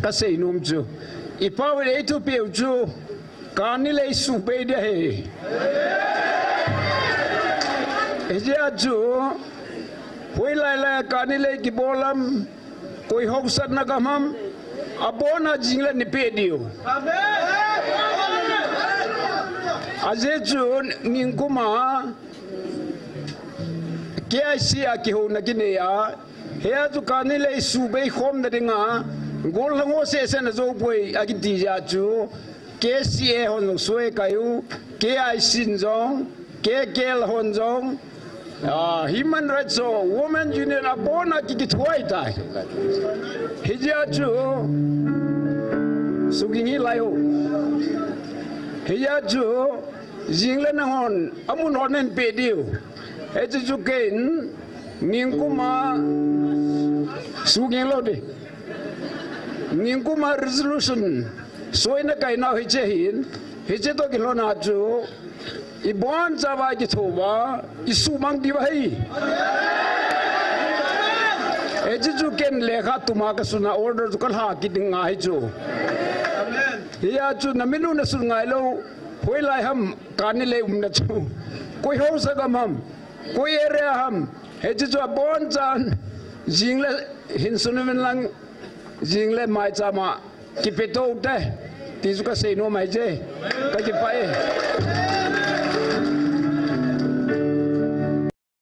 ka sei num chu I pau le tu piu chu ka ni le su be de he e ja chu hui lai la ka ni le ki bolam koi hok sat na ka mam abona jingle ni pe dio aje chu ning kuma ke ai ki ho na ki ne ya he tu ka ni le su be khom na dinga gol lango se na zo poi a ki ti ja chu ke si e hon soi kayu ke ai sin jong ke kel hon jong human rights so women union abona ki thuai tai hija chu sugingi layo hija chu jingle na hon amun honen pe dio e chu ken ningkuma suging lo de ningkuma resolution soina kai na hije to ki lo na chu ibon jawa ki thoba isu mang di bai eju ken lekha tuma ka suna order kal ha ki dinga hi chu ya chu naminu na sun ngai lo hoi lai ham kan le na chu koi ho sa gam ham koi area ham eju bon chan jingle hin sunumen lang jingle mai chama ki peto te ti su ka sei no mai je ka ki pai